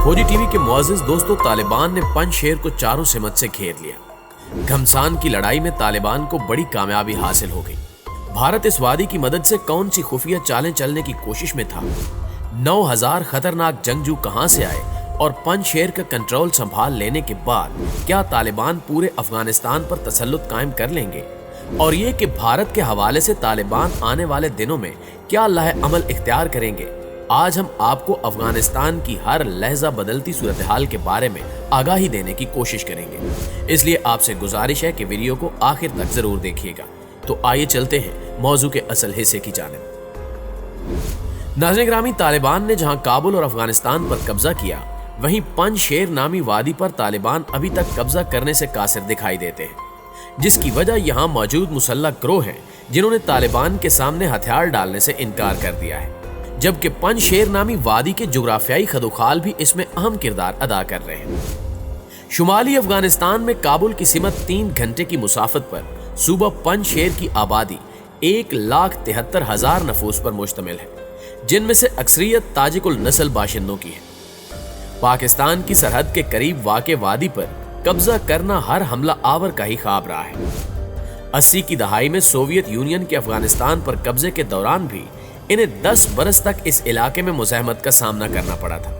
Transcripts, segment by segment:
खोजी टीवी के मुअज़्ज़िज़ दोस्तों, तालिबान ने पंजशेर को चारों सिमत से घेर लिया। घमसान की लड़ाई में तालिबान को बड़ी कामयाबी हासिल हो गई। भारत इस वादी की मदद से कौन सी खुफिया चालें चलने की कोशिश में था? 9000 खतरनाक जंगजू कहां से आए और पंजशेर का कंट्रोल संभाल लेने के बाद क्या तालिबान पूरे अफगानिस्तान पर तसल्लुत कायम कर लेंगे? और ये कि भारत के हवाले से तालिबान आने वाले दिनों में क्या लाहे अमल इख्तियार करेंगे? आज हम आपको अफगानिस्तान की हर लहजा बदलती सूरत हाल के बारे में आगाही देने की कोशिश करेंगे। इसलिए आपसे गुजारिश है कि वीडियो को आखिर तक जरूर देखिएगा। तो आइए चलते हैं मौजू के असल हिस्से की जानिब। नाज़रीन ग्रामी, तालिबान ने जहां काबुल और अफगानिस्तान पर कब्जा किया, वहीं पंजशेर नामी वादी पर तालिबान अभी तक कब्जा करने से कासिर दिखाई देते हैं, जिसकी वजह यहां मौजूद मुसल्लह गिरोह हैं जिन्होंने तालिबान के सामने हथियार डालने से इनकार कर दिया है, जबकि पंजशेर नामी वादी के जुग्राफियाई खदोखाल भी इसमें अहम किरदार अदा कर रहे हैं। शुमाली अफगानिस्तान में काबुल की सिमत 3 घंटे की मुसाफत पर सूबा पंजशेर की आबादी 1,73,000 नफूस पर मुश्तमिल है, जिनमें से अक्सरियत ताजिकुल नस्ल बाशिंदों की है। पाकिस्तान की सरहद के करीब वाक़े वादी पर कब्जा करना हर हमला आवर का ही ख्वाब रहा है। 80 की दहाई में सोवियत यूनियन के अफगानिस्तान पर कब्जे के दौरान भी इन्हें 10 बरस तक इस इलाके में मुज़ाहमत का सामना करना पड़ा था,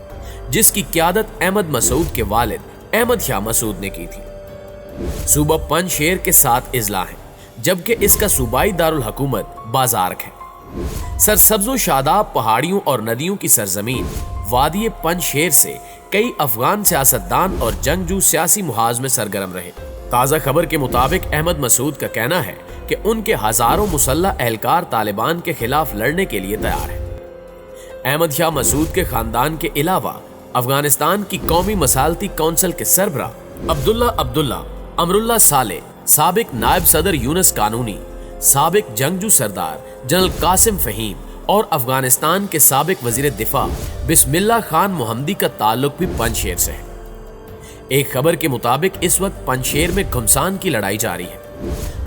जिसकी क़यादत अहमद मसूद के वालिद अहमद शाह मसूद ने की थी। सूबा पंजशेर के 7 इज़ला हैं, जबकि इसका सूबाई दारुल हुकूमत बाज़ारक है। सरसब्ज़ो शादाब पहाड़ियों और नदियों की सरजमीन वादी पंजशेर से कई अफगान सियासतदान और जंगजू सियासी मुहाज में सरगर्म रहे। ताज़ा खबर के मुताबिक अहमद मसूद का कहना है कि उनके हजारों मुसल्लह एहलकार तालिबान के खिलाफ लड़ने के लिए तैयार हैं। अहमद शाह मसूद के खानदान के अलावा अफगानिस्तान की कौमी मसालती कौंसिल के सरबरा अब्दुल्ला अमरुल्लाह साले, साबिक नायब सदर यूनुस कानूनी, साबिक जंगजू सरदार जनरल कासिम फहीम और अफगानिस्तान के साबिक वजीर दिफा बिस्मिल्लाह खान मोहम्मदी का ताल्लुक भी पंजशेर से है। एक खबर के मुताबिक इस वक्त पंजशेर में घमसान की लड़ाई जारी है।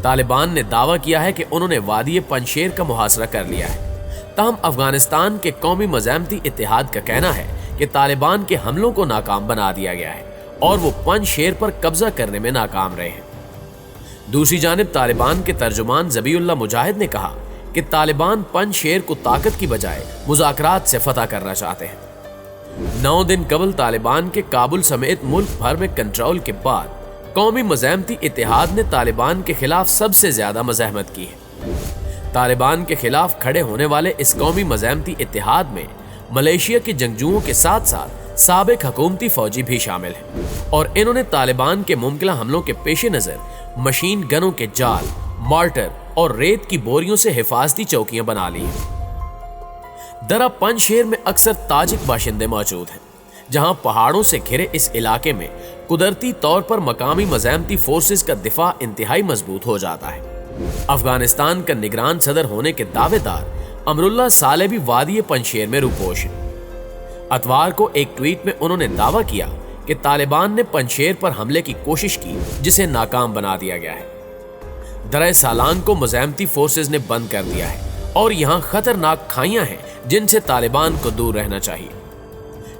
तालिबान ने दावा किया है कि उन्होंने वादी पंजशेर का मुहासरा कर लिया है। ताहम अफगानिस्तान के कौमी मज़ाहमती इत्तेहाद का कहना है कि तालिबान के हमलों को नाकाम बना दिया गया है और वो पंजशेर पर कब्जा करने में नाकाम रहे हैं। दूसरी जानिब तालिबान के तर्जुमान ज़बीउल्लाह मुजाहिद ने कहा कि तालिबान पंजशेर को ताकत की बजाय मुज़ाकरात से फतह करना चाहते हैं। 9 दिन कबल तालिबान के काबुल समेत मुल्क भर में कंट्रोल के बाद कौमी मज़ाहमती इत्तेहाद ने तालिबान के खिलाफ सबसे ज्यादा मज़ाहमत की है। तालिबान के खिलाफ खड़े होने वाले इस कौमी मज़ाहमती इत्तेहाद में मलेशिया के जंगजुओं के साथ साथ साबिक हुकूमती फौजी भी शामिल हैं और इन्होंने तालिबान के मुमकिन हमलों के पेश नज़र मशीन गनों के जाल, मार्टर और रेत की बोरियों से हिफाजती चौकियां बना ली हैं। दरा पंजशेर में अक्सर ताजिक बाशिंदे मौजूद हैं, जहां पहाड़ों से घिरे इस इलाके में कुदरती तौर पर मकामी मज़ाहमती फोर्सेस का दिफा इंतहाई मजबूत हो जाता है। अफगानिस्तान का निगरान सदर होने के दावेदार अमरुल्लाह साले भी वादी पंजशेर में रूपोश हैं। अतवार को एक ट्वीट में उन्होंने दावा किया कि तालिबान ने पंजशेर पर हमले की कोशिश की, जिसे नाकाम बना दिया गया है। दरा सालांग को मज़ाहमती फोर्सेस ने बंद कर दिया है और यहाँ खतरनाक खाइयां हैं जिनसे तालिबान को दूर रहना चाहिए।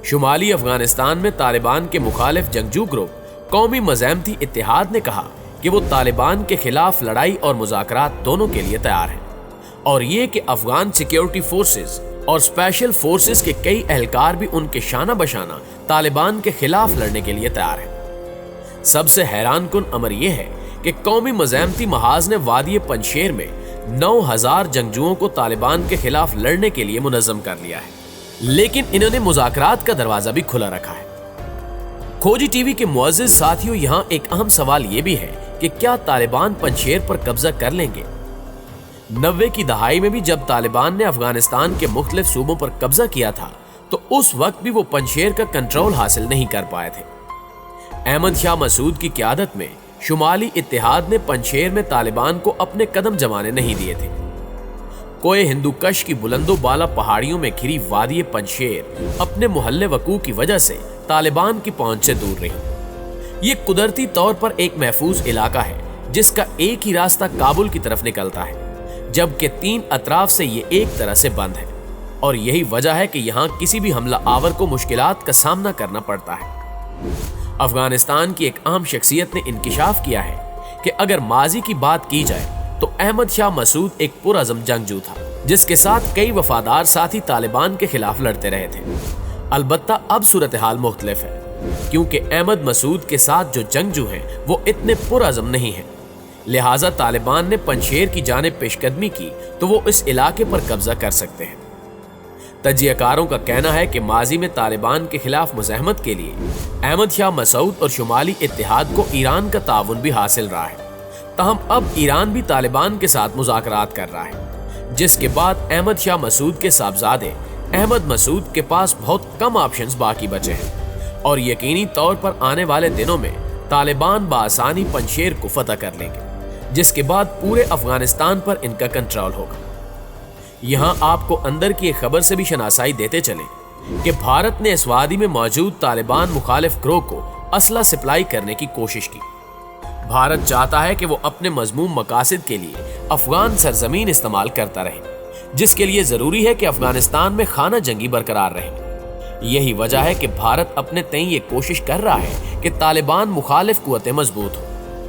शुमाली अफगानिस्तान में तालिबान के मुखालिफ जंगजू ग्रुप कौमी मज़ाहमती इत्तेहाद ने कहा कि वो तालिबान के खिलाफ लड़ाई और मुज़ाकरात दोनों के लिए तैयार हैं और ये कि अफगान सिक्योरिटी फोर्सेस और स्पेशल फोर्सेस के कई एहलकार भी उनके शाना बशाना तालिबान के खिलाफ लड़ने के लिए तैयार हैं। सबसे हैरान कुन अमर यह है कि कौमी मज़ाहमती महाज ने वादी पंजशेर में 9000 जंगजुओं को तालिबान के खिलाफ लड़ने के लिए मुनज़्ज़म कर लिया है, लेकिन इन्होंने मुज़ाकरात का दरवाजा भी खुला रखा है। खोजी टीवी के मुअज़्ज़िज़ साथियों, यहाँ एक अहम सवाल ये भी है कि क्या तालिबान पंजशेर पर कब्जा कर लेंगे? 90 की दहाई में भी जब तालिबान ने अफगानिस्तान के मुख्तलिफ सूबों पर कब्जा किया था, तो उस वक्त भी वो पंजशेर का कंट्रोल हासिल नहीं कर पाए थे। अहमद शाह मसूद की क़यादत में शुमाली इत्तेहाद ने पंजशेर में तालिबान को अपने कदम जमाने नहीं दिए थे। कोए हिंदुकश की बुलंदो बाला पहाड़ियों में घिरी वादी पंजशेर अपने मुहल्ले वकू की वजह से तालिबान की पहुंच से दूर रही। ये कुदरती तौर पर एक महफूज इलाका है जिसका एक ही रास्ता काबुल की तरफ निकलता है, जबकि 3 अतराफ से ये एक तरह से बंद है और यही वजह है कि यहाँ किसी भी हमला आवर को मुश्किलात का सामना करना पड़ता है। अफगानिस्तान की एक अहम शख्सियत ने इंकिशाफ किया है कि अगर माजी की बात की जाए तो अहमद शाह मसूद एक पुरअज़म जंगजू था, जिसके साथ कई वफादार साथी तालिबान के खिलाफ लड़ते रहे थे। अलबत्ता अब सूरत हाल मुख्तलिफ है, क्योंकि अहमद मसूद के साथ जो जंगजू हैं वो इतने पुरअज़म नहीं हैं। लिहाजा तालिबान ने पंशेर की जानिब पेशकदमी की तो वो इस इलाके पर कब्जा कर सकते हैं। तजियाकारों का कहना है कि माजी में तालिबान के खिलाफ मुज़ाहमत के लिए अहमद शाह मसूद और शुमाली इत्तेहाद को ईरान का ताउन भी हासिल रहा है। तहम अब ईरान भी तालिबान के साथ मुज़ाकरात कर रहा है, जिसके बाद अहमद शाह मसूद के साहबजादे अहमद मसूद के पास बहुत कम ऑप्शंस बाकी बचे हैं और यकीनी तौर पर आने वाले दिनों में तालिबान बासानी पंशेर को फतह कर लेंगे, जिसके बाद पूरे अफगानिस्तान पर इनका कंट्रोल होगा। यहाँ आपको अंदर की एक खबर से भी शनासाई देते चले कि भारत ने इस वादी में मौजूद तालिबान मुखालिफ ग्रोह को असला सप्लाई करने की कोशिश की। भारत चाहता है कि वो अपने मजमूम मकासद के लिए अफगान सरजमीन इस्तेमाल करता रहे, जिसके लिए जरूरी है कि अफगानिस्तान में खाना जंगी बरकरार रहे। यही वजह है कि भारत अपने तय ये कोशिश कर रहा है कि तालिबान मुखालिफ कुव्वतें मजबूत हो।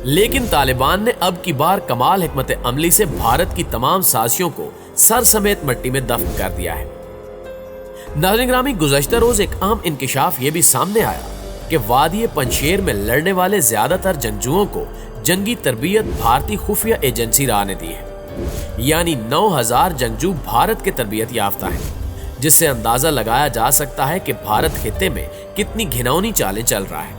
लेकिन तालिबान ने अब की बार कमाल हिकमत अमली से भारत की तमाम साजिशों को सर समेत मिट्टी में दफन कर दिया है। नाज़रीन ग्रामी, गुज़श्ता रोज एक अहम इंकिशाफ ये भी सामने आया कि वादी पंशेर में लड़ने वाले ज्यादातर जंगजुओं को जंगी तरबियत भारतीय खुफिया एजेंसी राह ने दी है। यानी 9000 जंगजू भारत के तरबियत याफ्ता हैं, जिससे अंदाजा लगाया जा सकता है कि भारत खित्ते में कितनी घिनौनी चालें चल रहा है।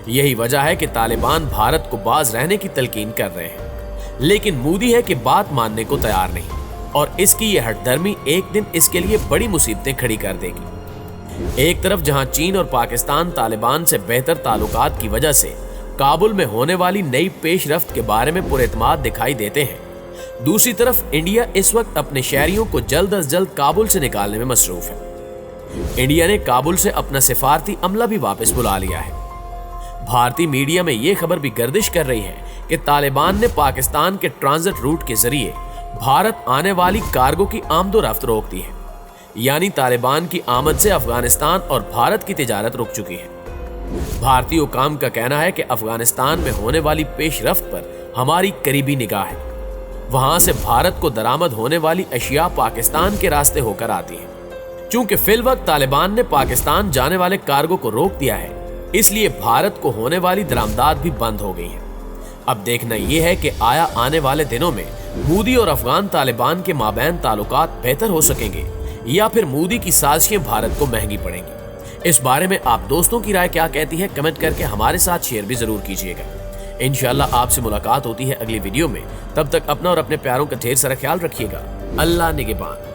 यही वजह है कि तालिबान भारत को बाज रहने की तलकीन कर रहे हैं, लेकिन मोदी है कि बात मानने को तैयार नहीं और इसकी ये हठधर्मी एक दिन इसके लिए बड़ी मुसीबतें खड़ी कर देगी। एक तरफ जहां चीन और पाकिस्तान तालिबान से बेहतर ताल्लुकात की वजह से काबुल में होने वाली नई पेशरफ्त के बारे में पुरएतमाद दिखाई देते हैं, दूसरी तरफ इंडिया इस वक्त अपने शहरियों को जल्द अज जल्द काबुल से निकालने में मसरूफ है। इंडिया ने काबुल से अपना सिफारती अमला भी वापस बुला लिया है। भारतीय मीडिया में यह खबर भी गर्दिश कर रही है कि तालिबान ने पाकिस्तान के ट्रांजिट रूट के जरिए भारत आने वाली कार्गो की आमदोरफ्त रोक दी है। यानी तालिबान की आमद से अफगानिस्तान और भारत की तिजारत रुक चुकी है। भारतीय हुकाम का कहना है कि अफगानिस्तान में होने वाली पेशरफ्त पर हमारी करीबी निगाह है। वहां से भारत को दरामद होने वाली अशिया पाकिस्तान के रास्ते होकर आती है। चूंकि फिल वक्त तालिबान ने पाकिस्तान जाने वाले कार्गो को रोक दिया है, इसलिए भारत को होने वाली दरामदाद भी बंद हो गई है। अब देखना यह है कि आया आने वाले दिनों में मोदी और अफगान तालिबान के माबैन ताल्लुकात बेहतर हो सकेंगे या फिर मोदी की साजिशें भारत को महंगी पड़ेंगी। इस बारे में आप दोस्तों की राय क्या कहती है, कमेंट करके हमारे साथ शेयर भी जरूर कीजिएगा। इंशाअल्लाह आपसे मुलाकात होती है अगली वीडियो में। तब तक अपना और अपने प्यारों का ढेर सारा ख्याल रखिएगा। अल्लाह निगहबान।